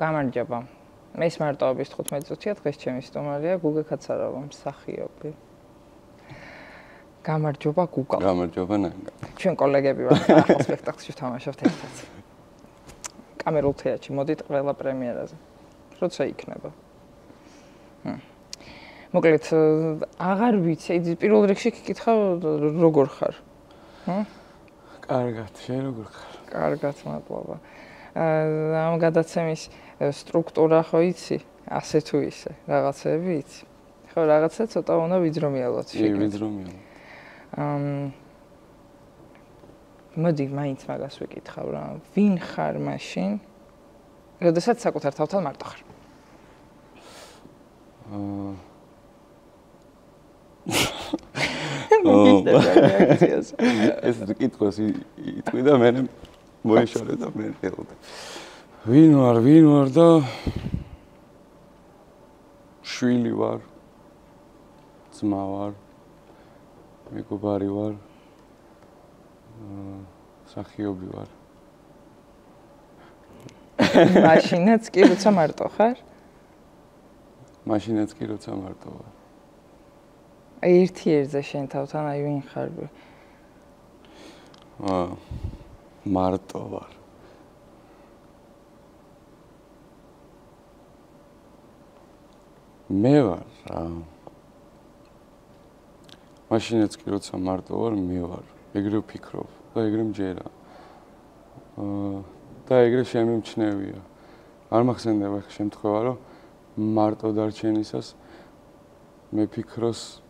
გამარჯობა. მე ის მარტოობის 15 წუთია დღეს ჩემი სტუმარია გუგა კაცარავა, მსახიობი. გამარჯობა გუგა. გამარჯობა ნანგა. ჩვენ კოლეგები ვართ, ახალ სპექტაკლში ვთამაშობთ ერთად. კამერულ თეატრში მოდით ყველა პრემიერაზე. როცა იქნება. მოკლედ, აღარ ვიცი, პირველ რიგში გიკითხავ როგორ ხარ? კარგად, შენ როგორ ხარ? კარგად, მადლობა. ამ გადაცემის სტრუქტურა ხო იცი? ასე თუ ისე, რაღაცები იცი. ხო, რაღაცა ცოტა უნდა ვიძრომიალოთ შეგიძლია. კი, ვიძრომიალო. მოდი, მაინც მაგას ვიკითხავ რა. ვინ ხარ მაშინ? როდესაც საკუთარ თავთან მარტო ხარ? ეს კითხვას იტყვი და მე მოეშორე და მე ელოდე. ვინ ვარ და შვილი ვარ. ძმა ვარ. მეგობარი ვარ. მსახიობი ვარ. მაშინაც კი როცა მარტო ხარ? მაშინაც კი როცა მარტო ვარ. აი ერთი ერთზე შენ თავთან აი ვინ ხარ? მარტო ვარ. მე ვარ რა. მაშინაც კი როცა მარტო ვარ, მე ვარ. ეგრე ვფიქრობ და ეგრე მჯერა. და ეგრე შემიმჩნევია. არ მახსენდება ხე შემთხვევა, რომ მარტო დარჩენისას მე ფიქროს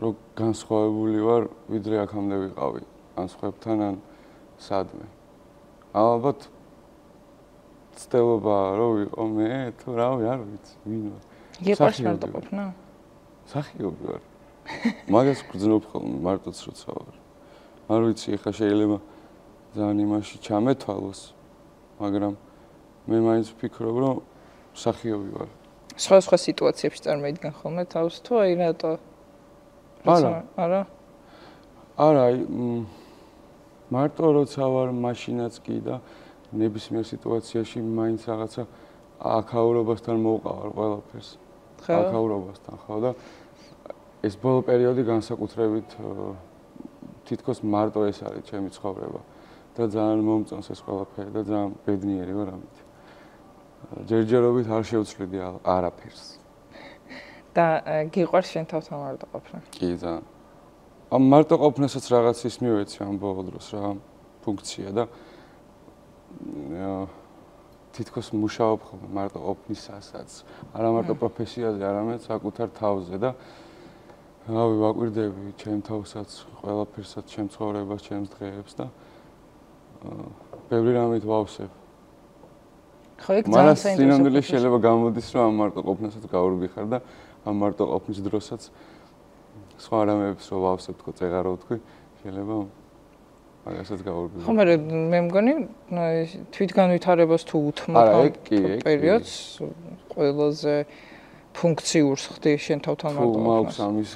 რომ განსხვავებული ვარ, ვიდრე აქამდე ვიყავი, ან სხვებთან, ან სადმე. ალბათ ცდილობაა რომ ვიყო მე, თუ რავი, არ ვიცი, ვინ ვარ. იყვარს მარტო ყოფნა? მსახიობი ვარ. მაგას გძნობ ხოლმე, მარტოც როცა ვარ. არ ვიცი, ეხლა შეიძლება ძალიან იმაში ჩამეთვალოს, მაგრამ მე მაინც ვფიქრობ, რომ მსახიობი ვარ. სხვა სიტუაციებში წარმოიდგენ ხოლმე თავს თუ აი რატო? არა. არა, მარტო როცა ვარ მაშინაც კი და ნებისმიერ სიტუაციაში მაინც რაღაცა აქაურობასთან მოვყავარ ყველაფერს. აქაურობასთან, ხო და ეს ბოლო პერიოდი განსაკუთრებით თითქოს მარტო ეს არის ჩემი ცხოვრება და ძალიან მომწონს ეს ყველაფერი და ძალიან ბედნიერი ვარ ამით. ჯერჯერობით არ შევცვლიდი არაფერს. და გიყვარს შენ თავთან მარტო ყოფნა? კი, ძალიან. ამ მარტო ყოფნასაც რაღაც ის მივეცი ამ ბოლო დროს რა ფუნქცია და თითქოს მუშაობ ხოლმე მარტო ყოფნისასაც. არა მარტო პროფესიაზე, არამედ საკუთარ თავზე და რავი, ვაკვირდები ჩემ თავსაც, ყველაფერსაც, ჩემ ცხოვრებას, ჩემს დღეებს და ბევრი რამით ვავსებ. ხო, ეგ ძალიან საინტერესო. სინამდვილე შეიძლება გამოდის, რომ ამ მარტო ყოფნასაც გაურბი ხარ და ამ მარტო ყოფნის დროსაც სხვა რამებს რო ვავსებ, თქო, წეღარო ვთქვი, შეიძლება მაგასაც გაურბი. ხო, მე მგონი თვითგანვითარებას თუ უთმობ პერიოდს ყველაზე ფუნქციურს ხდი შენ თავთან მარტო ყოფნას. თუ მაქვს ამის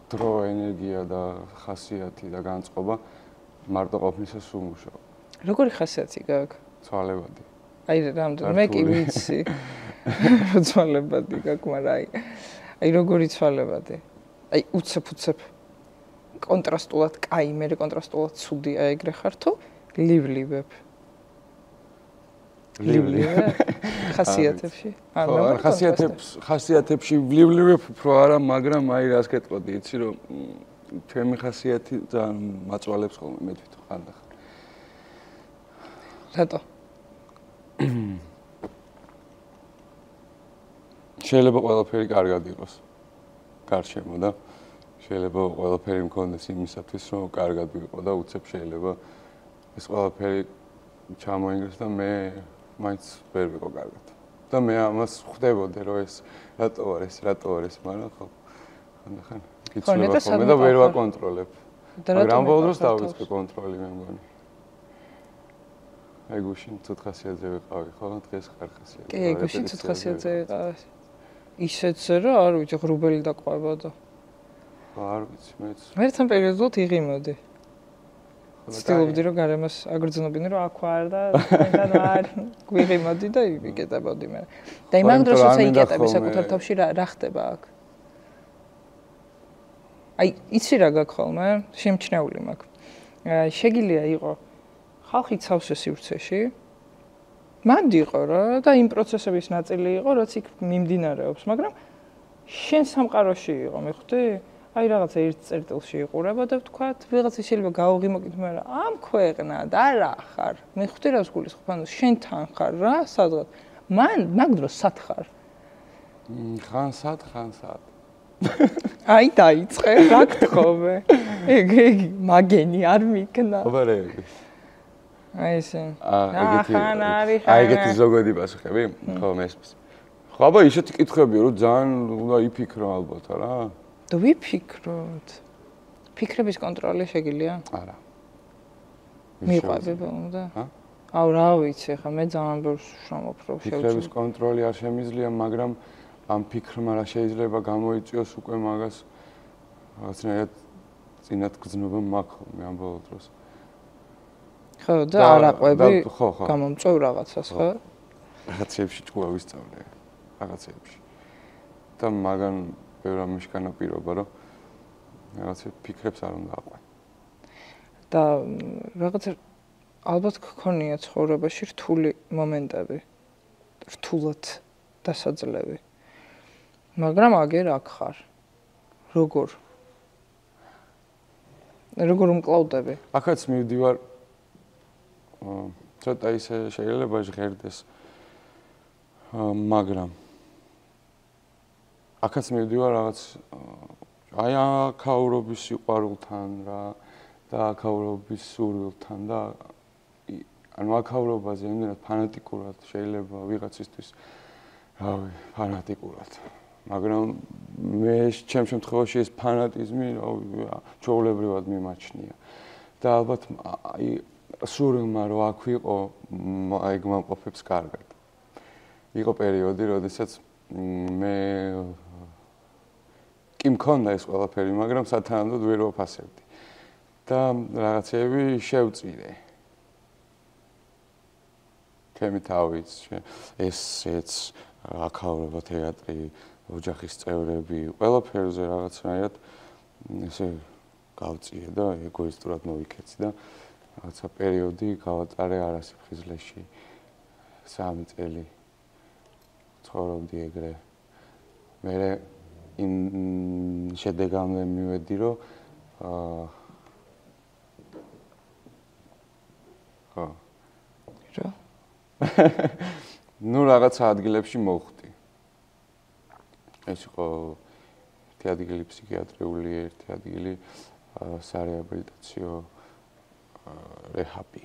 დრო, ენერგია და ხასიათი და განწყობა მარტო ყოფნისას უმუშაობ. როგორი ხასიათი გაქვს? ცვალებადი. აი რამდენი მე კი ვიცი. ცვალებადი გაქვს, მაგრამ აი როგორი ცვალებადი? აი უცებ კონტრასტულად, კაი, მე კონტრასტულად ცუდი აი ეგრე ხარ თუ ლივლივებ? ლივლივებ ხასიათებში? არა, ხასიათებში ლივლივებ უფრო არა, მაგრამ აი რას გეტყოდი, იცი რომ ჩემი ხასიათი ძალიან მაწვალებს ხოლმე მე თვითონ ხანდახან. რატო? შეიძლება ყველაფერი კარგად იყოს გარშემო და შეიძლება ყველაფერი მქონდეს იმისათვის, რომ კარგად ვიყო და უცებ შეიძლება ეს ყველაფერი ჩამოინგრეს და მე მაინც ვერ ვიყო კარგად. და მე ამას ხვდებოდი, რომ ეს რატო არის, მაგრამ ხო ხანდახან გიცნობა ხოლმე და ვერ ვაკონტროლებ. მაგრამ ბოლო დროს დავიწყე კონტროლი მე მგონი. აი გუშინ ცოტ ხასიათზე ვიყავი, ხო? დღეს ხარ ხასიათზე. კი, გუშინ ცოტ ხასიათზე ვიყავი. ისეთზე რა, არ ვიცი, ღრუბელი დაყვება და. არ ვიცი, მეც. ერთთან პერიოდულად იღიმოდი. ხო, ცდილობდი რომ გარემოს აგრძნობინე რომ აქ ვარ და თქვენთან ვარ გვიღიმოდი და ვიკეტებოდი მე. და იმან დროს როცა იკეტები საკუთარ თავში რა ხდება აქ? აი იცი რა გაქვს ხოლმე? შემჩნეული მაქვს. შეგიძლია იყო ხალხი ცავსე სივრცეში მანდიყო რა და იმ პროცესების ნაწილი იყო რაც იქ მიმდინარეობს, მაგრამ შენ სამყაროში იყო, მიხვდი? აი რაღაცა ერთ წერტილში იყურება და ვთქვათ, ვიღაცა შეიძლება გაუღიმოკით, მაგრამ ამ ქვეყნად არა ხარ. მიხვდი რას გულისხმობ? ანუ შენთან ხარ რა, სადღაც. მაგ დროს სად ხარ? ხან სად. აი დაიწყე, რა გთხოვე? ეგ მაგენი არ მიქნა. აბარები. აი ესე. ეგეთი ზოგადი პასუხები, ხო მესმის. ხო, აბა ისეთი კითხვებია, რომ ძალიან უნდა იფიქრო ალბათ რა. და ვიფიქროთ. ფიქრების კონტროლი შეგიძლია? არა. მიყვება უნდა? აუ რა ვიცი, ხა მე ძალიან ბევრს შრომობ რომ შევჭრა. ფიქრების კონტროლი არ შემიძლია, მაგრამ ამ ფიქრმა რა შეიძლება გამოიწვიოს უკვე მაგას რაღაცნაირად წინათ გრძნობა მაქვს მე ამ ბოლო დროს. ხო და არაყვები გამომწვევ რაღაცას ხო? რაღაცებში ჭკუა ვისწავლე. რაღაცებში. და მაგან ბევრ ამაში განაპირობა რომ რაღაცა ფიქრებს არ უნდა აყვან. და რაღაცა ალბათ გქონია ცხოვრებაში რთული მომენტები. რთულად დასაძლევი. მაგრამ აგერ აქ ხარ. როგორ უმკლავდები? აქაც მივდივარ ცოტა ისე შეიძლება ჟღერდეს მაგრამ აქაც მივდივარ რაღაც აი აქაურობის სიყვარულთან რა და აქაურობის სურვილთან და ანუ აქაურობაზე იმდენად ფანატიკურად შეიძლება ვიღაცისთვის რავი ფანატიკურად მაგრამ მე ჩემ შემთხვევაში ეს ფანატიზმი რავი ჩვეულებრივად მიმაჩნია და ალბათ აი სურვილმა რომ აქ ვიყო აი გამყოფებს კარგად იყო პერიოდი როდესაც მე კი მქონდა ეს ყველაფერი მაგრამ სათანადოდ ვერ ვაფასებდი და რაღაცები შევწირე ჩემი თავიც ესეც აქაურობა თეატრი ოჯახის წევრები ყველაფერზე რაღაცნაირად ესე გავწიე და ეგოისტურად მოვიქეცი და რაღაცა პერიოდი გავატარე არასიფხიზლეში 3 წელი ცხოვრობდი ეგრე მე იმ შედეგამდე მივედი რომ ხო რა ნუ რაღაცა ადგილებში მოვხდი ეს იყო ერთი ადგილი ფსიქიატრიული ერთი ადგილი სარეაბილიტაციო რეჰაბი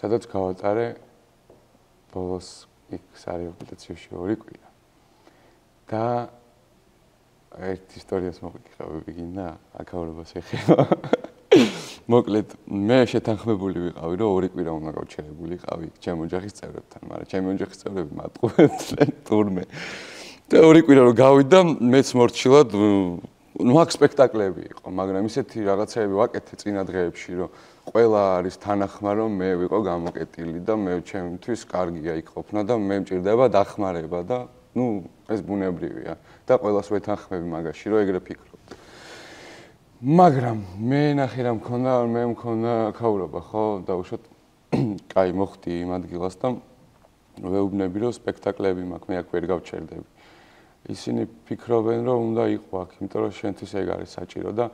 სადაც გავატარე ბოლოს იქ სარეაბილიტაციაში 2 კვირა და ერთ ისტორიას მოგიხსნა აქაურობას ეხება მოკლედ მე შეთანხმებული ვიყავი რომ 2 კვირა უნდა გავჩერებულიყავი ჩემ ოჯახის წევრებთან მაგრამ ჩემი ოჯახის წევრები მატყუებდნენ თურმე და 2 კვირა რომ გავიდა მეც მორჩილად ნუ აქ სპექტაკლები იყო მაგრამ ისეთი რაღაცეები ვაკეთე წინა დღეებში რომ ყველა არის თანახმა რომ მე ვიყო გამოკეტილი და მე ჩემთვის კარგია იქ ყოფნა და მე მჭირდება დახმარება და ნუ ეს ბუნებრივია და ყველას ვეთანხმები მაგაში რომ ეგრე ფიქრობ მაგრამ მე ნახე რა მქონდა აქაურობა ხო დაუშვათ კაი მოხდი იმ ადგილას და ვეუბნები რომ სპექტაკლები მაქვს მე აქ ვერ გავჩერდები ისინი ფიქრობენ რომ უნდა იყო აქ იმიტომ რომ შენთვის ეგ არის საჭირო და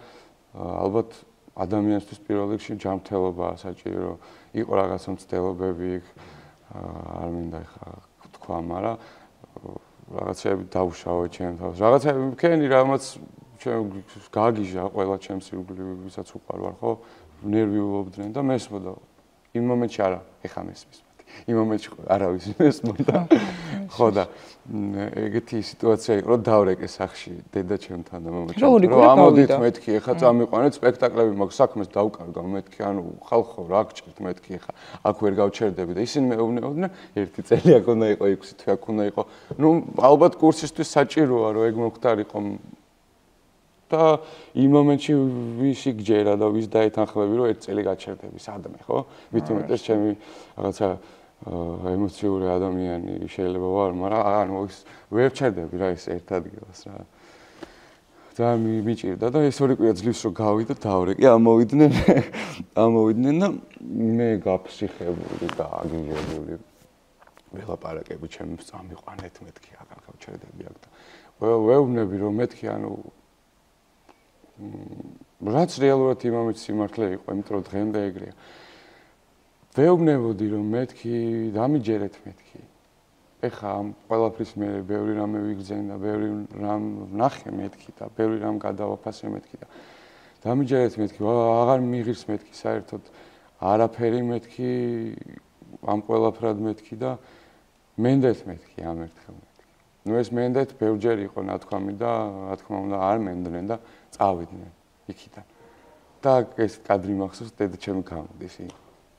ალბათ ადამიანისთვის პირველ რიგში ჯანმრთელობაა საჭირო იყო რაღაცა მცდელობები არ მინდა ხა თქვა მაგრამ რაღაცები დავშავე ჩემ თავს რაღაცები მქენი რამაც გაგიჟა ყველა ჩემს ირგვლივ ვისაც უყარ ვარ ხო ნერვიულობდნენ და მესმოდა იმ მომენტში არა ეხა მესმის იმ მომენტში არავის მესმოდა ხო და ეგეთი სიტუაცია იყო რომ დავრეკე სახში დედა ჩემთან და მომენტში რომ ამოდით მეთქი ეხა წამიყვანეთ სპექტაკლები მაქვს საქმეს დავკარგავ მეთქი ანუ ხალხო რა გჭირთ მეთქი ეხა აქ ვერ გავჩერდები და ისინი მეუბნებოდნენ 1 წელი აქ უნდა იყო 6 თვე აქ უნდა იყო ნუ ალბათ კურსისთვის საჭიროა რომ ეგ მომختارიყო და იმ მომენტში ვისი გჯერა და ვის დაეთანხმები, რომ ერთ წელი გაჩერდები სადმე, ხო? მით უმეტეს ჩემი რაღაცა ემოციური ადამიანი შეიძლება ვარ, მაგრამ ანუ ვერ ჩერდები რა ის ერთ ადგილას რა. და მიჭირდა და ეს ორი კვირა ძლივს რომ გავიდა დავრეკი, ამოვიდნენ და მე გაფსიხებული და აგიჟებული ველაპარაკები ჩემს წამიყვანეთ მეთქი აღარ გავჩერდები აქ და ვეუბნები რომ მეთქი ანუ რაც რეალურად იმამით სიმართლე იყო, იმიტომ რომ დღემდე ეგრეა. ვეუბნებოდი რომ მეთქი დამიჯერეთ მეთქი. ეხა ამ ყველაფრის მე ბევრი რამე ვიგრძენ და ბევრი რამ ვნახე მეთქი და ბევრი რამ გადავაფასე მეთქი და დამიჯერეთ მეთქი, აღარ მიღირს მეთქი საერთოდ არაფერი მეთქი ამ ყველაფრად მეთქი და მენდეთ მეთქი ამ ერთხელ მეთქი. ნუ ეს მენდეთ ბევრჯერ იყო ნათქვამი და რა თქმა უნდა არ მენდნენ და წავიდნენ იქიდან. და ეს კადრი მახსოვს, დედა ჩემი გამოდის იქ.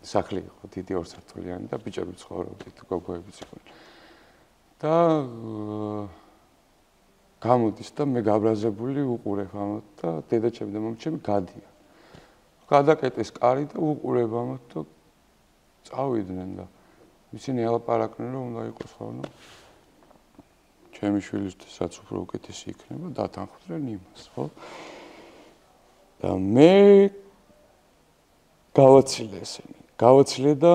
სახლი იყო დიდი ორსართულიანი და ბიჭები ცხოვრობდნენ, გოგოებიც იყვნენ. და გამოდის და მე გაბრაზებული უყურებ ამათ და დედა ჩემი და მამა ჩემი გადიან. გადაკეტეს კარი და უყურებ ამათ და წავიდნენ და ისინი ელაპარაკნენ რომ უნდა იყოს ხოლმე ჩემი შვილისთვის უფრო უკეთესი იქნება დათანხმდნენ იმას, ხო? და მე გავაცილე ესენი. გავაცილე და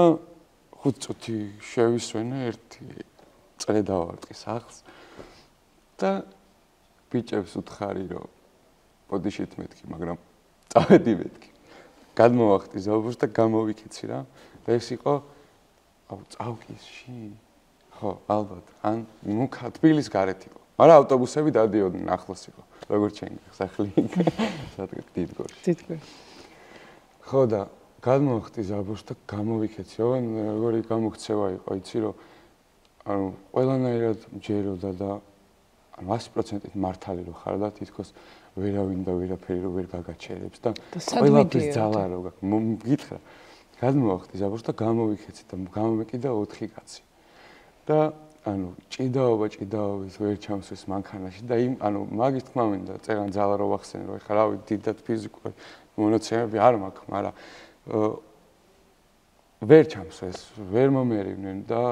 5 წუთი შევისვენე ერთი წრე დავარტყი სახლს და ბიჭებს უთხარი რომ პოდიშით მეთქი, მაგრამ წავედი მეთქი. გადმოვახტი ზაუბურს და გამოვიქეცი რა. და ეს იყო წავკისში. ხო, ალბათ. ან მუქა თბილის გარეთ იყო. მაგრამ ავტობუსები დადიოდნენ, ახლოს იყო. როგორც ჩემი სახლი. სადღაც დიდგორში. დიდგორში. ხო და გადმოვახტი ზაუბურს და გამოვიქეცი. როგორი გამოქცევა იყო, იცი რომ ანუ ყველანაირად მჯეროდა და 100%-ით მართალი რო ხარ და თითქოს ვერავინ და ვერაფერი რო ვერ გაგაჩერებს და ყველაფრის ძალა რო გითხრა. გადმოვახტი ზაუბურს და გამოვიქეცი და გამომეკიდა 4 კაცი. და ანუ ჭიდაობის ვერ ჩამსვეს მანქანაში და იმ ანუ მაგის თქმა მინდა წერან ძალა რო ვახსენე რომ ეხლა რავი დიდად ფიზიკური მონაცემები არ მაქვს, მაგრამ ვერ ჩამსვეს, ვერ მომერივნენ და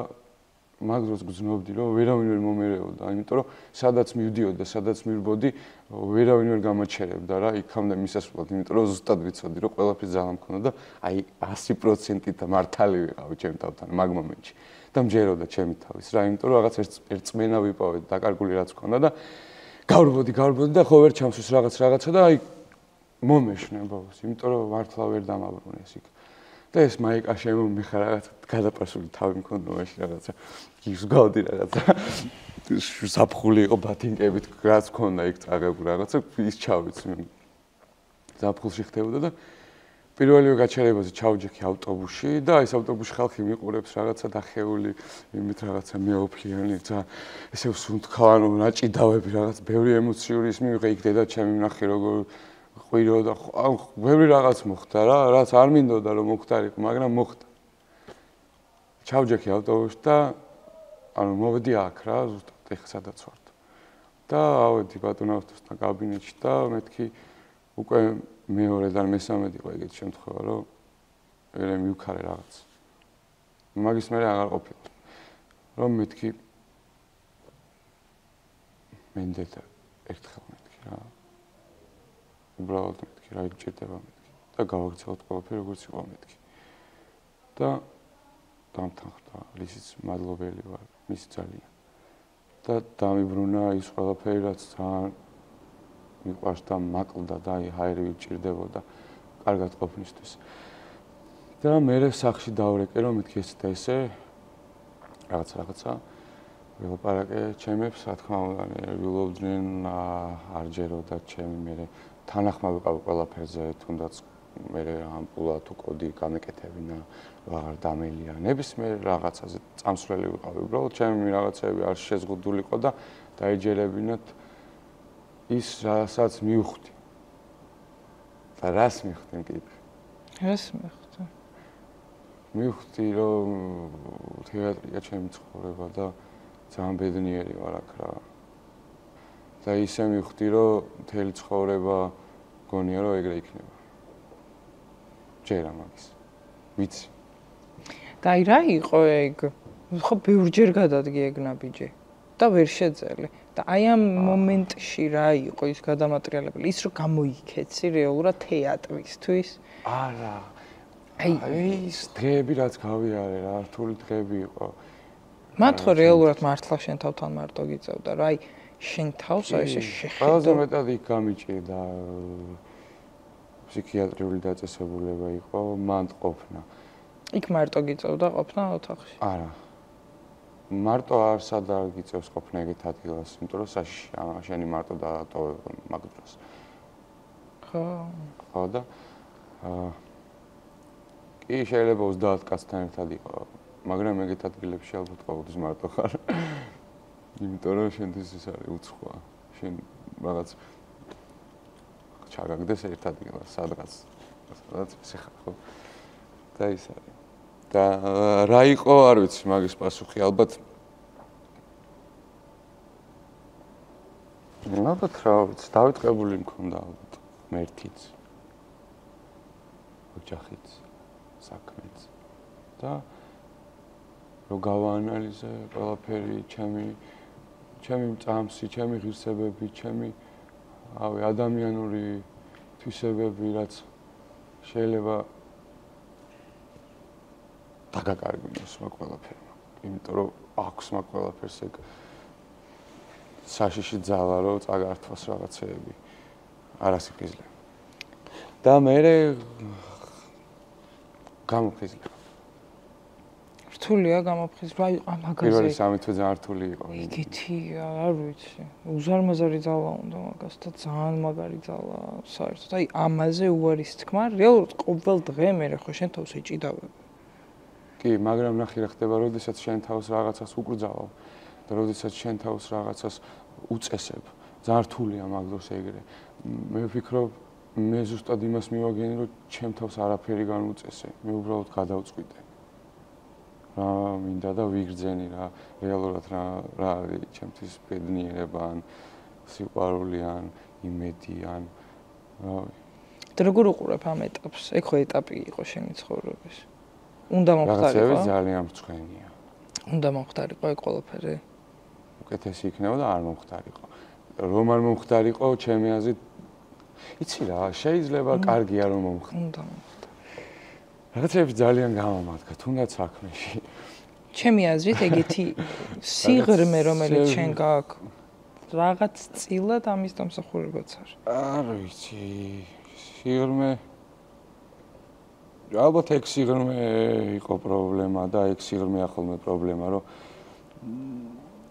მაგ დროს გძნობდი რომ ვერავინ ვერ მომერეოდა, იმიტომ რომ სადაც მივდიოდა, სადაც მივბოდი, ვერავინ ვერ გამაჩერებდა რა იქამდე მისასვლად, იმიტომ რომ ზუსტად ვიცოდი რომ ყველაფრის ძალა მქონდა და აი 100%-ით მართალი ვიყავი ჩემ თავთან მაგ მომენტში. და მჯეროდა ჩემი თავის რა, იმიტომ რომ რაღაც ერთ წმენა ვიპოვეთ, დაკარგული რაც მქონდა და გავრბოდი და ხო ვერ ჩამსვის რაღაცა და აი მომეშნე ბოლოს, იმიტომ რომ მართლა ვერ დამაბრუნეს იქ. და ეს მაიკა შემომიხა რაღაცა გადაპასული თავი მქონდა მაშინ რაღაცა გიზგავდი რაღაცა საფხული იყო ბათინკებით რაც მქონდა იქ წაღებული რაღაცა ის ჩავიცი საფხულში ხდებოდა და პირველივე გაჩერებაზე ჩავჯექი ავტობუსში და ეს ავტობუსში ხალხი მიყურებს რაღაცა დახეული იმით რაღაცა მეოფლიანი და ესე სუნთქავ ანუ ნაჭიდავები რაღაც ბევრი ემოციური ის მივიღე იქ დედა ჩემი ვნახე როგორ ყვირო და ბევრი რაღაც მოხდა რა, რაც არ მინდოდა რომ მოხდარიყო, მაგრამ მოხდა. ჩავჯექი ავტობუსში და ანუ მოვედი აქ რა, ზუსტად ეხ სადაც ვარ. და ავედი ბატონ ავტოსთან კაბინეტში და მეთქი უკვე მეორედან მესამედი იყო ეგეთი შემთხვევა, რომ ერე მივქარე რაღაც. მაგის მე აღარ ყოფილა. რომ მეთქი მენდეთა ერთხელ მეთქი რა. უბრალოდ მეთქი რა იგჭირდება მეთქი და გავაგრძელოთ ყველაფერი როგორც იყო მეთქი. და დამთანხმდა, ისიც მადლობელი ვარ, მის ძალიან. და დამიბრუნა ის ყველაფერი რაც ძალიან მიყვარს და მაკლდა და აი ჰაერი ვიჭირდებოდა კარგად ყოფნისთვის. და მე სახში დავრეკე რომ მეთქი ეს და ესე რაღაცა ველაპარაკე ჩემებს, რა თქმა უნდა, ნერვიულობდნენ, არ ჯეროდა ჩემი მე თანახმა ვიყავი ყველაფერზე, თუნდაც მე ამპულა თუ კოდი გამეკეთებინა, აღარ დამელია. ნებისმიერ რაღაცაზე წამსვლელი ვიყავი, უბრალოდ ჩემი რაღაცები არ შეზღუდულიყო და დაეჯერებინათ ის რასაც მივხვდი. და რას მივხვდი მკითხე? რას მივხვდი? მივხვდი რომ თეატრია ჩემი ცხოვრება და ძალიან ბედნიერი ვარ აქ რა. და ისე მივხვდი, რომ მთელი ცხოვრება გონია, რომ ეგრე იქნება. ჯერა მაგის. ვიცი. და აი რა იყო ეგ? ხო ბევრჯერ გადადგე ეგ ნაბიჯი და ვერ შეძელე. და აი ამ მომენტში რა იყო ის გადამატრიალებელი? ის რომ გამოიქეცი რეალურად თეატრისთვის? არა. აი ის დღეები რაც გავიარე რა, რთული დღეები იყო. მათ ხო რეალურად მართლა შენ თავთან მარტო გიწევდა, რა აი შენ თავს აი ესე შეხედო. ყველაზე მეტად იქ გამიჭირდა ფსიქიატრიული დაწესებულება იყო, მანდ ყოფნა. იქ მარტო გიწევდა ყოფნა ოთახში? არა. მარტო არსად არ გიწევს ყოფნა ეგეთ ადგილას, იმიტომ რომ საშიშია, შენი მარტო დაატოვება მაგ დროს. ხო. ხო და კი შეიძლება 30 კაცთან ერთად იყო, მაგრამ ეგეთ ადგილებში ალბათ ყოველთვის მარტო ხარ. იმიტომ რომ შენთვის ის არის უცხოა. შენ რაღაც ჩაგაგდეს ერთ ადგილას, სადღაც ესე ხარ, ხო? და ის არის. და რა იყო, არ ვიცი, მაგის პასუხი ალბათ რა ვიცი, დავიწყებული მქონდა ალბათ მერთიც. ოჯახიც, საქმეც. და რო გავაანალიზე ყველაფერი, ჩემი მწამსი, ჩემი ღირსებები, ჩემი ადამიანური თვისებები, რაც შეიძლება დაგაკარგინოს მაგ ყველაფერმა. იმიტომ რომ აქვს მაგ ყველაფერს ეგ საშიში ძალა, რომ წაგართვას რაღაცეები. არასიფხიზლე. და მე გამოფხიზლე. რთულია გამოფხიზლება, აი ამაგაზე. პირველი 3 თვე ძალიან რთული იყო. იგითი, არ ვიცი. უზარმაზარი ძალა უნდა მაგას და ძალიან მაგარი ძალა საერთოდ. აი ამაზე უარის თქმა, რეალურად ყოველ დღე მე ხო შენ თავს ეჭიდავებ. კი, მაგრამ ნახე რა ხდება, როდესაც შენ თავს რაღაცას უკრძალავ და როდესაც შენ თავს რაღაცას უწესებ. ძალიან რთულია მაგ დროს ეგრე. მე ვფიქრობ, მე ზუსტად იმას მივაგენი, რომ ჩემ თავს არაფერი განუწესე. მე უბრალოდ გადავწყვიტე. რა მინდა და ვიგრძენი რა, რეალურად რა არის ჩემთვის ბედნიერება ან სიყვარული ან იმედი ან რავი. და როგორ უყურებ ამ ეტაპს? ეგ ხო ეტაპი იყო შენი ცხოვრების. უნდა მომხდარიყო. რაღაცები ძალიან მწვენია. უნდა მომხდარიყო ეგ ყველაფერი. უკეთესი იქნება და არ მომხდარიყო. რომ არ მომხდარიყო, ჩემი აზრით, იცი რა, შეიძლება კარგია რომ მომხდარ. უნდა მომხდარ. რაღაცები ძალიან გამომადგა, თუნდაც საქმეში. ჩემი აზრით ეგეთი სიღრმე, რომელიც შენ გაქვს, რაღაც წილად ამის დამსახურებაც არის. არ ვიცი, სიღრმე ალბათ ეგ სიღრმე იყო პრობლემა და ეგ სიღრმე ახალმე პრობლემა, რომ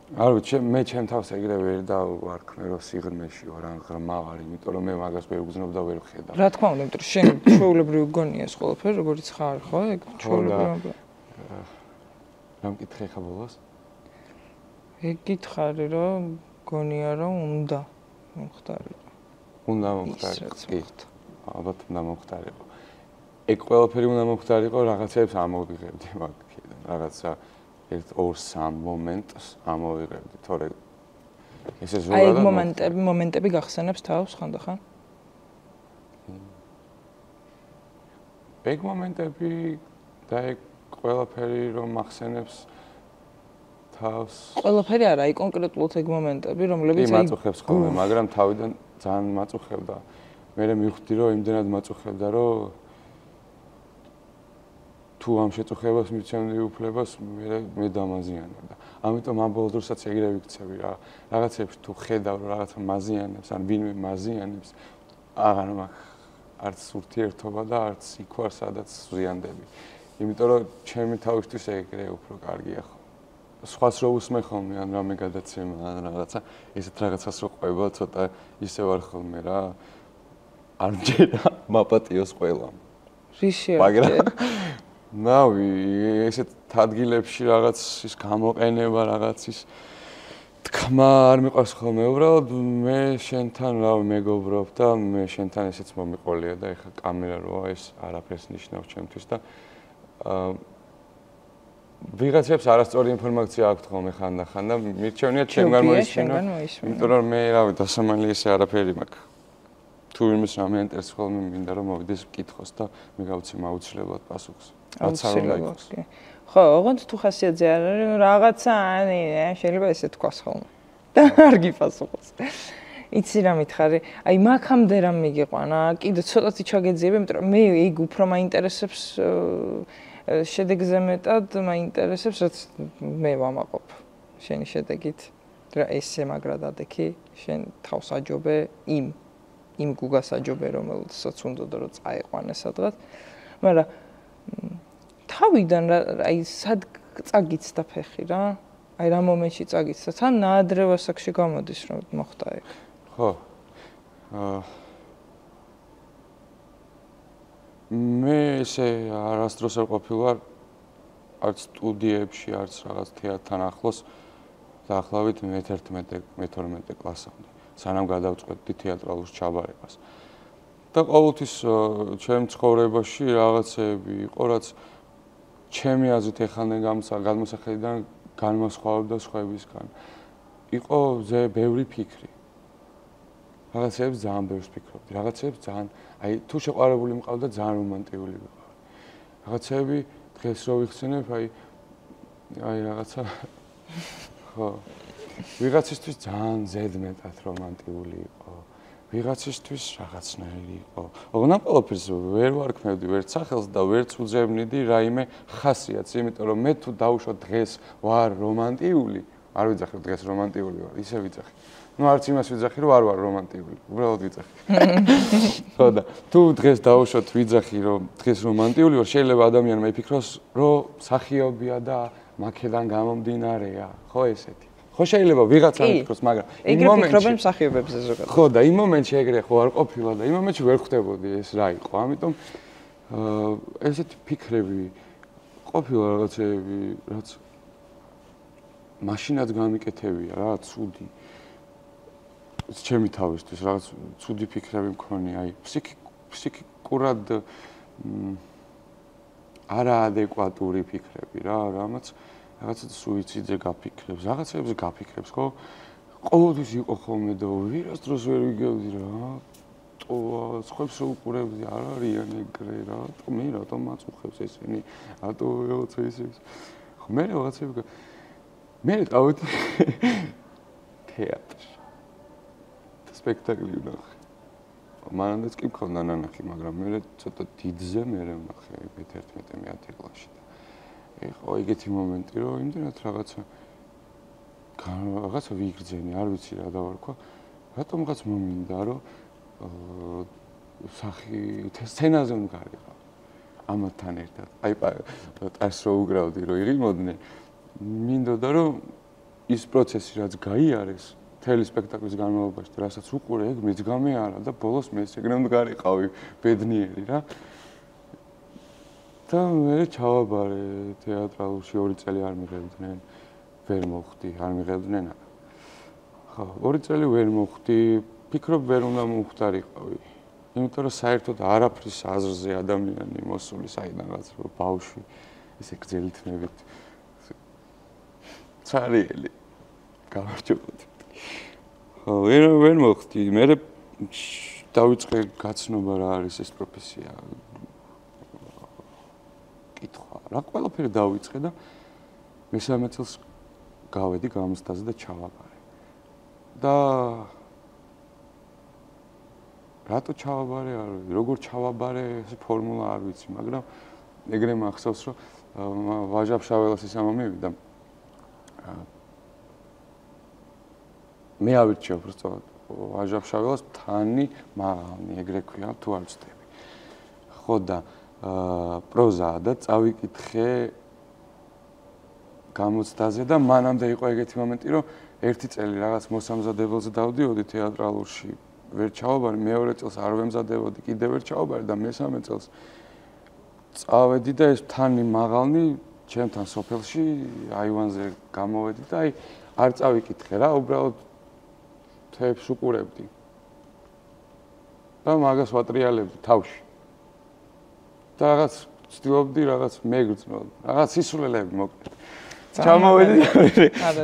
არ ვიცი, მე ჩემ თავს ეგრე ვერ დავარქმე, რომ სიღრმეში ვარ ან ღრმა ვარ, იმიტომ რომ მე მაგას ვერ ვგზნობ და ვერ ვხედავ. რა თქმა უნდა, იმიტომ რომ შენ ჩვეულებრივი გონია ეს ყველაფერი, როგორც ხარ, ხო? ეგ ჩვეულებრივი. რა მკითხე ხა ბოლოს? ეგ გითხარი, რომ გონია, რომ უნდა მომხდარიყო. უნდა მომხდარიყო, კი. ალბათ უნდა მომხდარიყო. ეგ ყველაფერი უნდა მომხდარიყო, რაღაცებს ამოვიღებდი მაგიდან, რაღაცა 1-2-3 მომენტს ამოვიღებდი, თორე ესე ზოგადად აი მომენტები გახსენებს თავს ხანდახან? ეგ მომენტები და ეგ ყველაფერი რომ ახსენებს თავს. ყველაფერი არა, აი კონკრეტულად ეგ მომენტები, რომლებიც აი მაწუხებს ხოლმე, მაგრამ თავიდან ძალიან მაწუხებდა. მე მივხვდი, რომ იმდენად მაწუხებდა, რომ თუ ამ შეწუხებას მიცემდი უფლებას, მე დამაზიანებდა. ამიტომ ამ ბოლო დროსაც ეგრე ვიქცევი რა. რაღაცებს თუ ხედავ, რომ რაღაცა მაზიანებს, ან ვინმე მაზიანებს, აღარ მაქვს არც ურთიერთობა და არც იქ ვარ, სადაც ზიანდები. იმიტომ რომ ჩემი თავისთვის ეგრე უფრო კარგია ხო. სხვას რო უსმენ ხოლმე, ან რამე გადაცემა, ან რაღაცა, ესეთ რაღაცას რო ყვება, ცოტა ისე ვარ ხოლმე რა. არ მჯერა მაპატიოს ყველამ. რიში არ მაგრამ ნავი ესეთ ადგილებში რაღაც ის გამოყენება, რაღაც ის თქმა არ მიყვარს ხოლმე. უბრალოდ მე შენთან რავი მეგობრობ და მე შენთან ესეც მომიყოლია და ეხა კამერა როა ეს არაფერს ნიშნავს ჩემთვის და ვიღაცებს არასწორი ინფორმაცია აქვთ ხოლმე ხანდახან და მირჩევნია ჩემგან მოისმინო. იმიტომ რომ მე რავი დასამალი ესე არაფერი მაქვს. თუ იმის რამე ინტერესს ხოლმე მინდა რომ მოვიდეს მკითხოს და მე გავცემ აუცილებლად პასუხს. რაც არ უნდა იყოს. ხო, ოღონდ თუ ხასიათზე არ არის რაღაცა შეიძლება ესე თქვას ხოლმე. და არ გიპასუხოს. იცი რა მითხარი? აი მაგამდე რა მიგიყვანა? კიდე ცოტათი ჩაგეძიებ, იმიტომ რომ მე ეგ უფრო მაინტერესებს შედეგზე მეტად მაინტერესებს, რაც მე ვამაყობ შენი შედეგით. რა ესე მაგრა დადექი, შენ თავს აჯობე იმ გუგას აჯობე, რომელსაც უნდოდა რომ წაიყვანე სადღაც. მაგრამ თავიდან აი სად წაგიცდა ფეხი რა? აი რა მომენტში წაგიცდა? თან ნაადრევ ასაკში გამოდის რომ მოხდა ეგ. ხო. მე ესე არასდროს არ ყოფილვარ არც სტუდიებში, არც რაღაც თეატრთან ახლოს დაახლოებით მე-11-მე-12 კლასამდე. სანამ გადავწყვეტდი თეატრალურ ჩაბარებას. და ყოველთვის ჩემ ცხოვრებაში რაღაცები იყო, რაც ჩემი აზრით ეხანე გამოსახედიდან განმასხვავებდა სხვებისგან. იყო ბევრი ფიქრი. რაღაცებს ძალიან ბევრს ფიქრობდი, რაღაცებს ძალიან, აი თუ შეყვარებული მყავდა ძალიან რომანტიკული ვიყავი. რაღაცები დღეს რო ვიხსენებ, აი რაღაცა ხო. ვიღაცისთვის ძალიან ზედმეტად რომანტიკული იყო. ვიღაცისთვის რაღაცნაირი იყო. ოღონდ ყველაფერს ვერ ვარქმევდი ვერც სახელს და ვერც უძებნიდი რაიმე ხასიათს, იმიტომ რომ მე თუ დავუშვათ დღეს ვარ რომანტიკული, არ ვიძახი დღეს რომანტიკული ვარ, ისე ვიძახი. ну არც იმას ვიძახი რომ არ ვარ რომანტიკული, უბრალოდ ვიძახი. ხო და თუ დღეს დავუშვათ ვიძახი რომ დღეს რომანტიკული ვარ, შეიძლება ადამიანმა იფიქროს რომ მსახიობია და მაქედან გამომდინარეა, ხო ესეთი. ხო შეიძლება ვიღაცა მიფიქროს, მაგრამ იმ მომენტში ფიქრობენ მსახიობებზე ზოგადად. ხო და იმ მომენტში ეგრე ხო არ ყოფილა და იმ მომენტში ვერ ხვდებოდი ეს რა იყო. ამიტომ ესეთი ფიქრები ყოფილა რაღაცები, რაც მაშინაც გამიკეთებია რა, ცუდი. ჩემი თავისთვის რაღაც ცუდი ფიქრები მქონია, აი ფსიქიკურად არაადეკვატური ფიქრები რა, რამაც რაღაცა სუიციდზე გაფიქრებს, რაღაცებზე გაფიქრებს, ხო? ყოველთვის იყო ხოლმე და ვირას დროს ვერ ვიგებდი რა. სხვებს რო უყურებდი, არ არიან ეგრე რა. მე რატომ მაწუხებს ესენი? რატო რაღაცა ისე? ხო, მე რაღაცები მე დავით თეატრში. სპექტაკლი ვნახე. მანამდეც კი მქონდა ნანახი, მაგრამ მე ცოტა დიდზე მე ვნახე მე-11-მე კლასში. ეხა ეგეთი მომენტი რომ იმდენად რაღაცა ვიგრძენი, არ ვიცი რა დავარქვა. რატომღაც მომინდა რომ სცენაზე ვგარიყავ ამათთან ერთად. აი ტას რო უგრავდი რომ იღიმოდნენ, მინდოდა რომ ის პროცესი რაც გაიარეს მთელი სპექტაკლის განმავლობაში, რასაც უყურე, ეგ მიძგამე არა და ბოლოს მე ეგრე ვგარიყავი ბედნიერი რა. და მე ჩავაბარე თეატრალურში 2 წელი არ მიღებდნენ, ვერ მოხვდი, არ მიღებდნენ არა. ხო, 2 წელი ვერ მოხვდი, ფიქრობ ვერ უნდა მომხვდარიყავი. იმიტომ რომ საერთოდ არაფრის აზრზე ადამიანი მოსული საიდანაც ბავშვი ესე გძელითნებით ცარიელი გამარჯობოდი. ხო, ვერ მოხვდი, მე დავიწყე გაცნობა რა არის ეს პროფესია. რა ყველაფერი დავიწყე და მე-13 წელს გავედი გამოცდაზე და ჩავაბარე. და რატო ჩავაბარე, როგორ ჩავაბარე, ეს ფორმულა არ ვიცი, მაგრამ ეგრე მახსოვს, რომ ვაჟა-ფშაველას ისამა მივიდა. მე ავირჩიე უბრალოდ ვაჟა-ფშაველას თანი მაღალნი, ეგრე ქვია, თუ არ ვცდები. ხო და პროზაა და წავიკითხე გამოცდაზე და მანამდე იყო ეგეთი მომენტი, რომ 1 წელი რაღაც მოსამზადებელზე დავდიოდი თეატრალურში, ვერ ჩავაბარე, მეორე წელს არ ვემზადებოდი, კიდევ ვერ ჩავაბარე და მე-13 წელს წავედი და ეს თანი მაღალნი ჩემთან სოფელში აივანზე გამოვედი და აი არ წავიკითხე რა, უბრალოდ თეებს უყურებდი. და მაგას ვატრიალებდი თავში. და რაღაც ვცდილობდი რაღაც მეგრძნო, რაღაც სისულელები მოკლედ. ჩამოვედი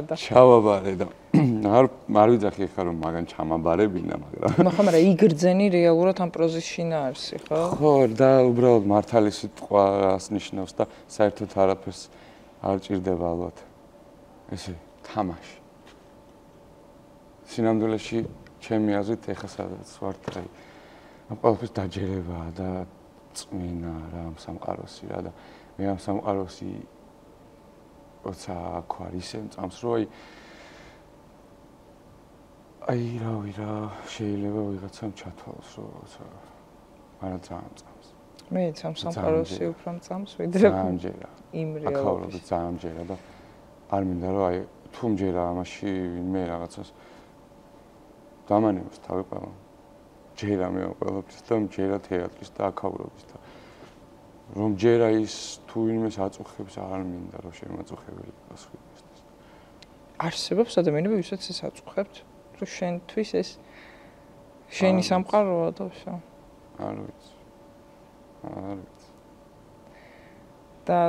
და ჩავაბარე და არ ვიძახი ხა რომ მაგან ჩამაბარებინა, მაგრამ მაგრამ იგრძენი რეალურად ამ პროზის შინაარსი, ხო? ხო, და უბრალოდ მართალი სიტყვა რას ნიშნავს და საერთოდ არაფერს არ ჭირდება ალბათ. ესე თამაში. სინამდვილეში ჩემი აზრით ეხა სადაც ვარ, აი ამ ყველაფერს დაჯერებაა და წმინა რა ამ სამყაროსი რა და მე ამ სამყაროსი როცა აქ ვარ ისე მწამს რომ აი რავი რა შეიძლება ვიღაცამ ჩათვალოს რომ როცა არა ძალიან მწამს. მეც ამ სამყაროსი უფრო მწამს ვიდრე იმ რეალობაში. აქავრობდი ძალიან მჯერა და არ მინდა რომ აი თუ მჯერა ამაში ვინმე რაღაცას დამანებას თავი ყველა. ჯერა მე ყველაფერს და მჯერა თეატრის და აქავრობის და რომ ჯერა ის თუ ვინმეს აწუხებს არ მინდა რომ შემაწუხებელი იყოს ხილისთვის. არსებობს ადამიანები ვისაც ეს აწუხებთ? თუ შენთვის ეს შენი სამყაროა და ვსა. არ ვიცი. არ ვიცი. და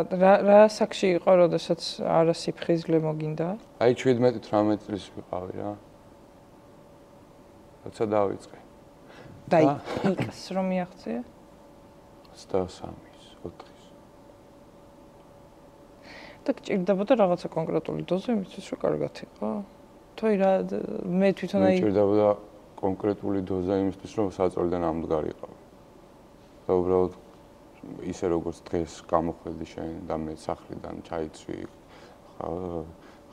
რა საქმე იყო, როდესაც არა სიფხიზლე მოგინდა? აი 17-18 წლის ვიყავი რა. როცა დავიწყე. და იქს რომ მიაღწია? 23-ის, 4-ის. და გჭირდებოდა რაღაცა კონკრეტული დოზა იმისთვის რომ კარგად იყო? თუ რა მე თვითონ აი გჭირდებოდა კონკრეტული დოზა იმისთვის რომ საწოლიდან ამდგარიყავ. და უბრალოდ ისე როგორც დღეს გამოხვედი შენ და მე სახლიდან ჩაიცვი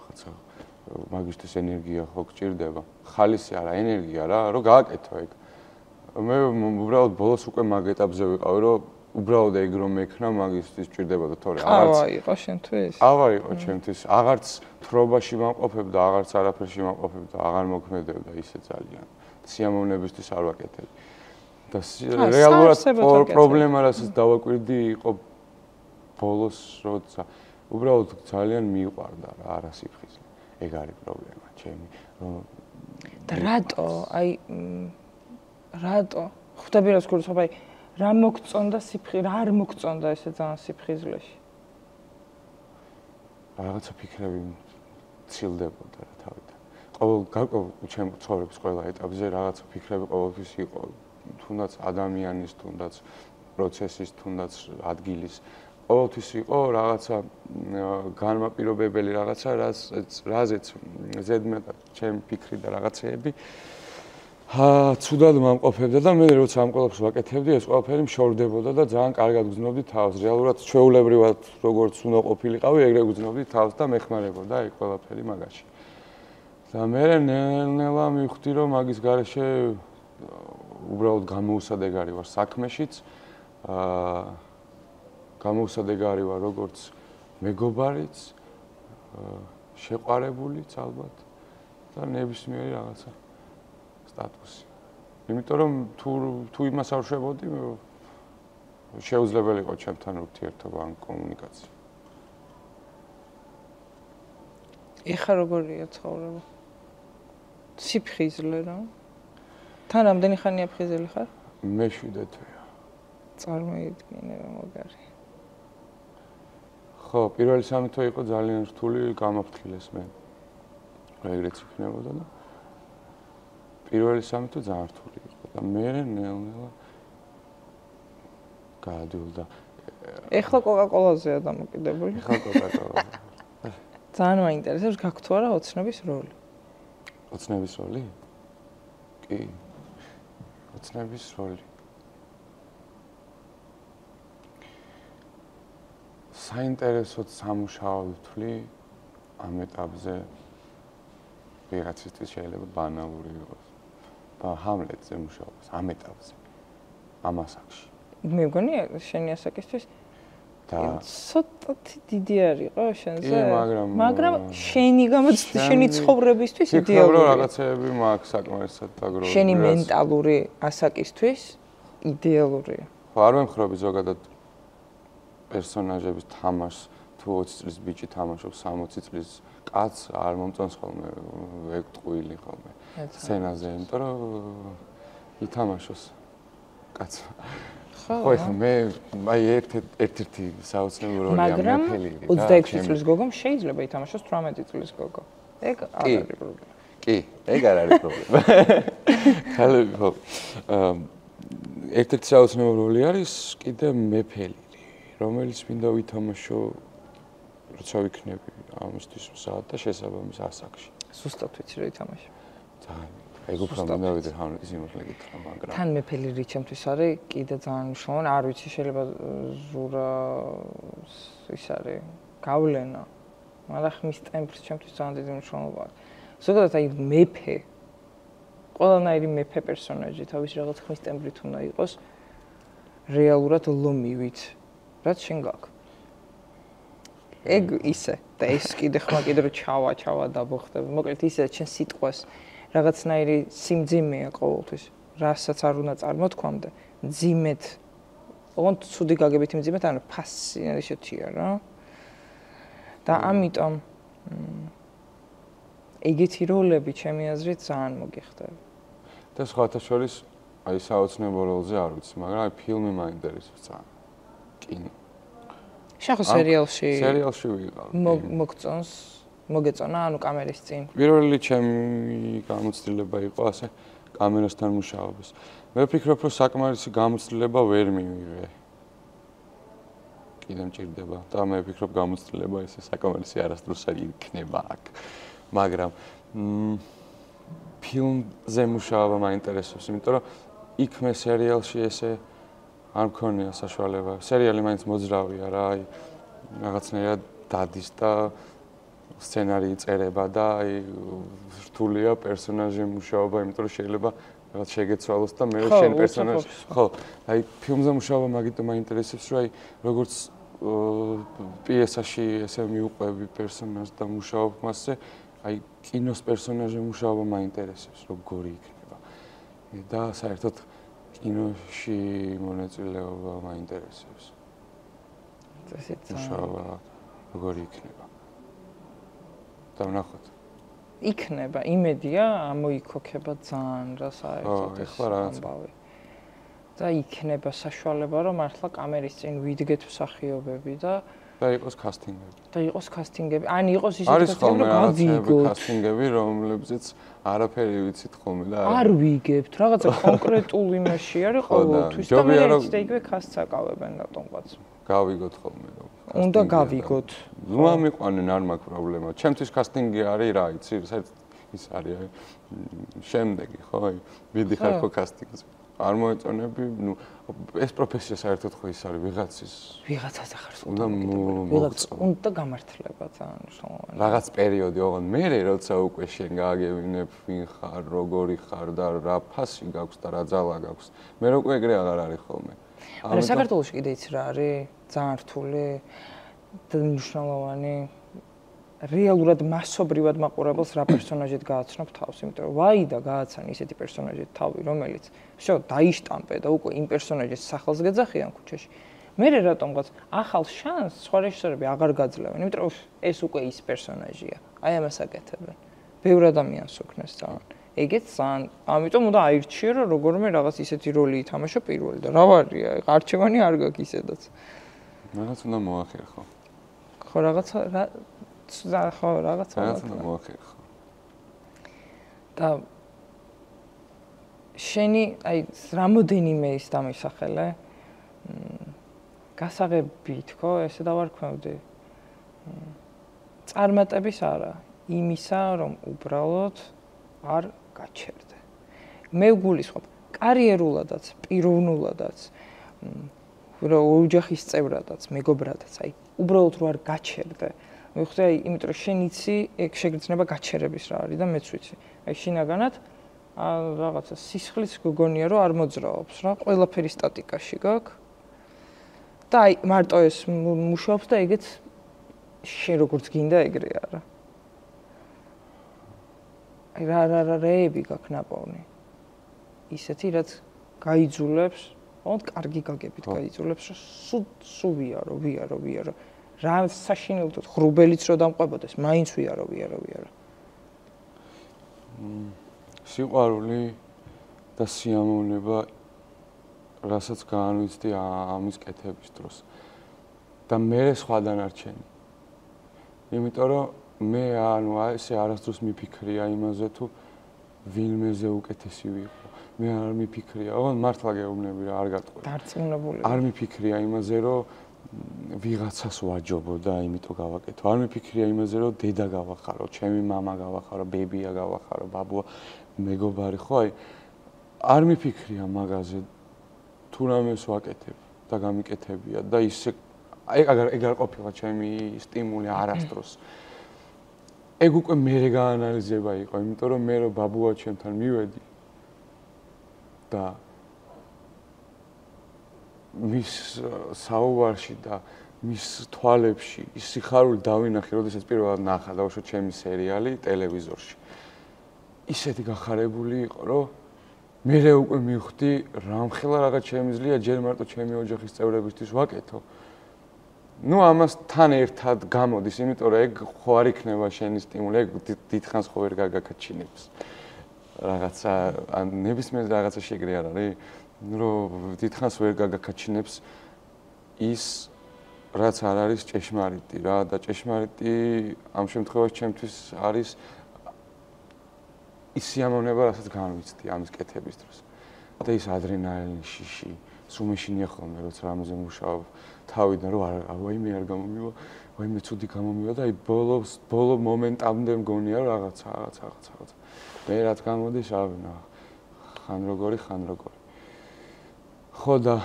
ხაცა მაგისტრის ენერგია ხო გჭირდება. ხალისი არა ენერგია რა რომ გააკეთო ეგ. მე უბრალოდ ბოლოს უკვე მაგ ეტაპზე ვიყავი რომ უბრალოდ ეგ რომ მექნა მაგისტრის ჭირდებოდა თორე აღარც იყო შენთვის? აღარ იყო ჩემთვის. აღარც თრობაში მაყოფებდა, აღარც არაფერში მაყოფებდა, აღარ მოქმედებდა ისე ძალიან. სიამოვნებისთვის არ ვაკეთებდი. და რეალურად პრობლემა რასაც დავაკვირდი იყო ბოლოს როცა უბრალოდ ძალიან მიყვარდა რა არა სიფხიზლე. ეგ არის პრობლემა ჩემი. და რატო? აი რატო? ხვდები რა გულისხმობ აი რა მოგწონდა სიფხიზლე, რა არ მოგწონდა ესე ძალიან სიფხიზლეში? რაღაცა ფიქრები ცილდებოდა რა თავიდან. ყოველ ჩემ ცხოვრების ყველა ეტაპზე რაღაცა ფიქრები ყოველთვის იყო. თუნდაც ადამიანის, თუნდაც პროცესის, თუნდაც ადგილის. ყოველთვის იყო რაღაცა განმაპირობებელი რაღაცა, რაზეც ზედმეტად ჩემი ფიქრი და რაღაცეები ცუდად მომყოფებდა და მე როცა ამ ყველაფერს ვაკეთებდი, ეს ყველაფერი მშორდებოდა და ძალიან კარგად გძნობდი თავს. რეალურად ჩვეულებრივად როგორც უნდა ყოფილიყავი, ეგრე გძნობდი თავს და მეხმარებოდა ეგ ყველაფერი მაგაში. და მე ნელა მივხვდი რომ მაგის გარეშე უბრალოდ გამოუსადეგარი ვარ საქმეშიც. გამოუსადეგარი ვარ როგორც მეგობარიც, შეყვარებულიც ალბათ და ნებისმიერი რაღაცა სტატუსი. იმიტომ რომ თუ იმას არ შვებოდი, შეუძლებელი იყო ჩემთან ურთიერთობა ან კომუნიკაცია. ეხა როგორია ცხოვრება? სიფხიზლე რა? თან რამდენი ხანია ფხიზელი ხარ? მე 7 თვეა. წარმოიდგინე რა მაგარი. ხო, პირველი 3 თვე იყო ძალიან რთული, გამაფრთხილეს მე. ეგრეც იქნებოდა და პირველი 3 თვე ძალიან რთული იყო და მე ნელ-ნელა გადავიდა. ეხლა კოკაკოლაზეა დამოკიდებული. ეხლა კოკაკოლაზე. ძალიან მაინტერესებს გაქვთ თუ არა ოცნების როლი? ოცნების როლი? კი. ოცნების როლი. საინტერესოდ სამუშაოდ ვთვლი ამ ეტაპზე ვიღაცისთვის შეიძლება ბანალური იყოს. ჰამლეტზე მუშაობს ამ ეტაპზე. ამ ასაკში. მე მგონი შენი ასაკისთვის ცოტათი დიდი არისო შენზე? მაგრამ შენი შენი ცხოვრებისთვის იდეალურია. ფიქრობ რომ რაღაცეები მაქვს საკმარისად დაგროვებული. შენი მენტალური ასაკისთვის იდეალურია. ხო, არ ვემხრობი ზოგადად პერსონაჟების თამაშს, თუ 20 წლის ბიჭი თამაშობს 60 წლის კაცს, არ მომწონს ხოლმე ეგ ტყუილი ხოლმე სცენაზე, იმიტომ რომ ითამაშოს კაცს. ხო, ეხლა მე აი ერთ-ერთი საოცნებო როლია მეფელი. მაგრამ 26 წლის გოგომ შეიძლება ითამაშოს 18 წლის გოგო. ეგ არ არის პრობლემა. კი, ეგ არ არის პრობლემა. ხალები ხო. ერთ-ერთი საოცნებო როლი არის კიდე მეფელი, რომელიც მინდა ვითამაშო როცა ვიქნები ამისთვის მსაად და შესაბამის ასაკში. ზუსტად ვიცი რა ითამაშე. ძალიან ეგ უფრო მინდა ვიდრე ხანურის იმოსლე გითხრა, მაგრამ თან მეფელი რიჩემთვის არის კიდე ძალიან მნიშვნელოვანი, არ ვიცი შეიძლება ზურა ის არის გავლენა, მაგრამ ხმის ტემპს ჩემთვის ძალიან დიდი მნიშვნელობა აქვს. ზოგადად აი მეფე ყველანაირი მეფე პერსონაჟი თავის რაღაც ხმის ტემპრით უნდა იყოს რეალურად ლომივით, რაც შენ გაქვს. ეგ ისე და ეს კიდე ხმა კიდე რო ჩავა დაბოხდება. მოკლედ ისე ჩვენ სიტყვას რაღაცნაირი სიმძიმეა ყოველთვის, რასაც არ უნდა წარმოთქვამდე, მძიმედ, ოღონდ ცუდი გაგებით მძიმედ, ანუ ფასი არის შეთია რა. და ამიტომ ეგეთი როლები ჩემი აზრით ძალიან მოგიხდება. და სხვათა შორის აი საოცნებო როლზე არ ვიცი, მაგრამ აი ფილმი მაინტერესებს ძალიან. კინო. შეხო სერიალში ვიყავ. მოგეწონა, ანუ კამერის წინ. პირველი ჩემი გამოცდილება იყო ასე კამერასთან მუშაობის. მე ვფიქრობ, რომ საკმარისი გამოცდილება ვერ მივიღე. კიდე მჭირდება და მე ვფიქრობ, გამოცდილება ესე საკმარისი არასდროს არ იქნება აქ. მაგრამ ფილმზე მუშაობა მაინტერესებს, იმიტომ რომ იქ მე სერიალში ესე არ მქონია საშუალება. სერიალი მაინც მოძრავია რა, აი რაღაცნაირად დადის და სცენარი წერება და აი რთულია პერსონაჟი მუშაობა, იმიტომ რომ შეიძლება რაღაც შეგეცვალოს და მე შენ პერსონაჟი. ხო, აი ფილმზე მუშაობა მაგიტომ მაინტერესებს, რომ აი როგორც პიესაში ესე მიუყვები პერსონაჟს და მუშაობ მასზე, აი კინოს პერსონაჟზე მუშაობა მაინტერესებს, როგორი იქნება. და საერთოდ კინოში მონაწილეობა მაინტერესებს. წესით მუშაობა როგორი იქნება. და ვნახოთ. იქნება, იმედია, ამოიქოქება ძალიან რა საერთოდ ეს ამბავი. და იქნება საშუალება, რომ მართლა კამერის წინ ვიდგეთ მსახიობები და იყოს კასტინგები. და იყოს კასტინგები. ან იყოს ისეთი კასტინგები, რომ გავიგოთ. კასტინგები, რომლებზეც არაფერი ვიცით ხოლმე და არ ვიგებთ, რაღაცა კონკრეტულ იმაში არის ყოველთვის და მე ეს და იგივე კასტს აკავებენ რატომღაც. გავიგოთ ხოლმე რომ უნდა გავიგოთ. ნუ ამიყვანენ არ მაქვს პრობლემა. ჩემთვის კასტინგი არის რა, იცი, ის არის შემდეგი, ხო, აი, ვიდიხარ ხო კასტინგზე. არ მოეწონები, ნუ ეს პროფესია საერთოდ ხო ის არის ვიღაცას ახარს უნდა უნდა გამართლება ძალიან მნიშვნელოვანი. რაღაც პერიოდი, ოღონდ მე როცა უკვე შენ გააგევინებ ვინ ხარ, როგორი ხარ და რა ფასი გაქვს და რა ძალა გაქვს. მე რო უკვე ეგრე აღარ არის ხოლმე. მაგრამ საქართველოში კიდე იცი რა არის? ძალიან რთული და მნიშვნელოვანი რეალურად მასობრივად მაყურებელს რა პერსონაჟით გააცნობ თავს, იმიტომ რომ ვაი და გააცან ისეთი პერსონაჟით თავი, რომელიც всё დაიშტამპე და უკვე იმ პერსონაჟის სახელს გეძახიან ქუჩაში. მე რატომღაც ახალ შანსს სხვა რეჟისორები აღარ გაძლევენ, იმიტომ რომ ეს უკვე ის პერსონაჟია. აი ამას აკეთებენ. ბევრ ადამიანს უქნეს ძალიან. ეგეც ძალიან, ამიტომ უნდა აირჩიო, რომ როგორმე რაღაც ისეთი როლი ითამაშო პირველი და რა ვარია, არჩევანი არ გაქვს ისედაც. რაღაც უნდა მოახერხო. ხო რაღაცა ხო რაღაცა უნდა მოახერხო. და შენი აი რამოდენიმე ის დამისახელე გასაღებით ხო ესე დავარქმევდი წარმატების არა იმისა რომ უბრალოდ არ გაჩერდე მე ვგულისხმობ კარიერულადაც პიროვნულადაც რომ ოჯახის წევრადაც მეგობრადაც აი უბრალოდ რო არ გაჩერდე ვიხდი აი იმიტომ რომ შენ იცი ეგ შეგრძნება გაჩერების რა არის და მეც ვიცი აი შინაგანად რაღაცა სისხლის გოგონია რომ არ მოძრაობს რა ყველაფერი სტატიკაში გაქვს და აი მარტო ეს მუშაობს და ეგეც შენ როგორც გინდა ეგრე არა აი რა რეები გაქვს ნაპოვნი ისეთი რაც გაიძულებს ოღონდ კარგი გაგებით გაიძულებს რომ სულ ვიარო რა საშინელდოდ ხრუბელიც რო დამყვებოდეს მაინც ვიარო სიყვარული და სიამოვნება რასაც განვიცდი ამის კეთების დროს. და მე სხვა დანარჩენი. იმიტომ რომ მე ესე არასდროს მიფიქრია იმაზე თუ ვინმეზე უკეთესი ვიყო. მე არ მიფიქრია, მართლა გეუბნები რა არ გატყვი. დარწმუნებული. არ მიფიქრია იმაზე რომ ვიღაცას ვაჯობო და იმიტომ გავაკეთო. არ მიფიქრია იმაზე რომ დედა გავახარო, ჩემი მამა გავახარო, ბებია გავახარო, ბაბუა, მეგობარი ხო აი არ მიფიქრია მაგაზე თუ რამეს ვაკეთებ და გამიკეთებია და ისე ეგ არ ყოფილა ჩემი სტიმული არასდროს. ეგ უკვე მერე გაანალიზება იყო, იმიტომ რომ მე რო ბაბუა ჩემთან მივედი და მის საუბარში და მის თვალებში ის სიხარული დავინახე, როდესაც პირველად ნახა დავუშვათ ჩემი სერიალი ტელევიზორში. ისეთი გახარებული იყო, რომ მერე უკვე მივხვდი, რამხელა რაღაც შემიძლია ჯერ მარტო ჩემი ოჯახის წევრებისთვის ვაკეთო. ნუ ამას თან ერთად გამოდის, იმიტომ რომ ეგ ხო არ იქნება შენი სტიმული, ეგ დიდხანს ხო ვერ გაგაკაჩინებს. რაღაცა ან ნებისმიერ რაღაცა შეგრე არ არის, რომ დიდხანს ვერ გაგაკაჩინებს ის რაც არ არის ჭეშმარიტი რა და ჭეშმარიტი ამ შემთხვევაში ჩემთვის არის ის სიამოვნება, რასაც განვიცდი ამის კეთების დროს. და ის ადრენალინი, შიში, სუმეშინია ხოლმე, როცა რამეზე მუშაობ, თავიდან რომ ვაიმე არ გამომივა, ვაიმე ცუდი გამომივა და აი ბოლო მომენტამდე მგონია რომ რაღაცა. მე რაც გამოდის, არ ვინა. ხან როგორი. ხო და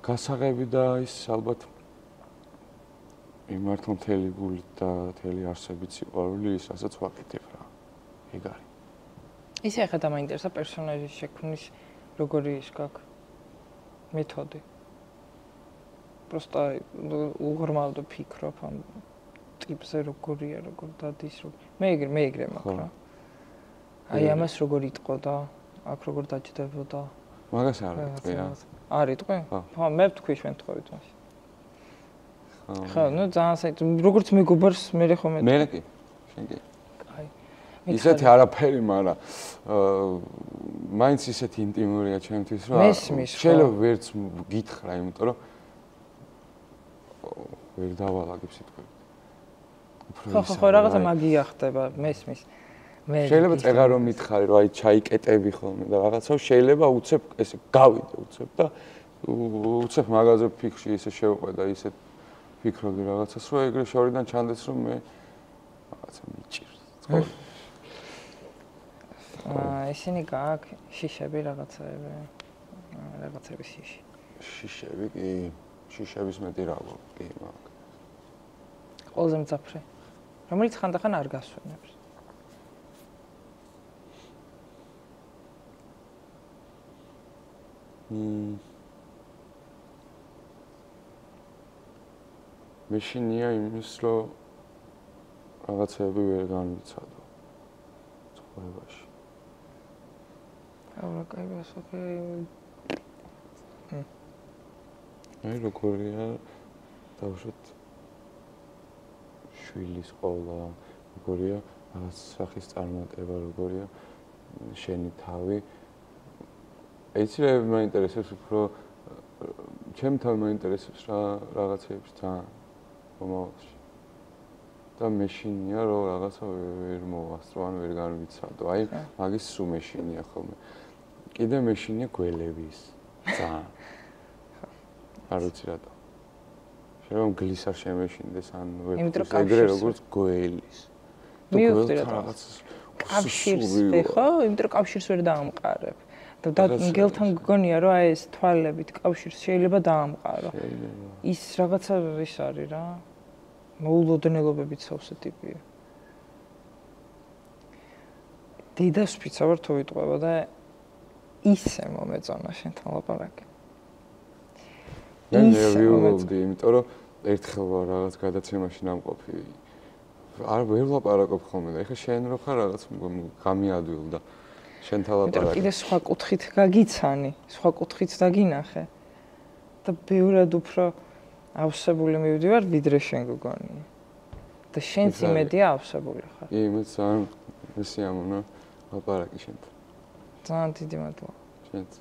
გასაღები და ის ალბათ იმართო მთელი გულით და მთელი არსებით სიყვარული ისაც ვაკეთებ რა. ეგ არის. ისე ახლა დამაინტერესა პერსონაჟის შექმნის როგორი ის გაქვს მეთოდი. Просто უღრმავ და ფიქრობ ამ ტიპზე როგორია, როგორ დადის, მე ეგრე მაქვს რა. აი ამას როგორ იტყო და აქ როგორ დაჭდებოდა. მაგას არ იტყვი რა. არ იტყვი? ხო, მე ვთქვი შემთხვევით მაშინ. ხო, ნუ ძალიან საერთოდ როგორც მეგობარს მე ხომ მე. მე კი, შენ კი. ისეთი არაფერი, მაგრამ მაინც ისეთი ინტიმურია ჩემთვის, რომ შეიძლება ვერც გითხრა, იმიტომ რომ ვერ დავალაგებ სიტყვებით. ხო, რაღაცა მაგია ხდება, მესმის. შეიძლება წეღა რომ მითხარი, რომ აი ჩაიკეტები ხოლმე და რაღაცა შეიძლება უცებ ესე გავიდე უცებ და უცებ მაღაზია ფიქრში ისე შევყვე ისე ფიქრობდი რაღაცას, რომ ეგრე შორიდან ჩანდეს, რომ მე რაღაცა მიჭირს. ისინი გააქვს შიშები რაღაცები. რაღაცები შიში. შიშები კი, შიშების მეტი რა კი მაქვს. ყველაზე მძაფრი. რომელიც ხანდახან არ გასვენებს. მეშინია იმის, რომ რაღაცები ვერ განვიცადო ცხოვრებაში. რა კაი ასოქე. აი როგორია დავუშვათ შვილის ყოლა, როგორია რაღაც სახის წარმატება, როგორია შენი თავი. ეცი მაინტერესებს უფრო ჩემთან მაინტერესებს რა რაღაცეებს ძალიან მომავალში. და მეშინია რომ რაღაცა ვერ მოვასწრო ან ვერ განვიცადო. აი მაგის სულ მეშინია ხოლმე. კიდე მეშინია გველების. ძალიან. არ ვიცი რატო. შეიძლება გლის არ შემეშინდეს ან ვეფხვის ეგრე როგორც გველის. მივხვდი რაღაც კავშირს ხო? იმიტომ რომ კავშირს ვერ დაამყარებ. და მგელთან გგონია რომ აი ეს თვალებით კავშირს შეიძლება დაამყარო. ის რაღაცა ის არის რა. მოულოდნელობებით სავსე ტიპია. დედას ვფიცავარ თუ ვიტყვება და ისე მომეწონა შენთან ლაპარაკი. მე ვიულობდი, იმიტომ რომ ერთხელ ვარ რაღაც გადაცემაში ნამყოფი. არ ვერ ლაპარაკობ ხოლმე და ეხლა შენ რო ხარ რაღაც გამიადვილ და შენთან ლაპარაკი. კიდე სხვა კუთხით გაგიცანი, სხვა კუთხით დაგინახე. და ბევრად უფრო ავსებული მივდივარ, ვიდრე შენ გგონია. და შენც იმედია ავსებული ხარ. კი, მე ძალიან მესიამონა ლაპარაკი შენთან. ძალიან დიდი მადლობა. შენც.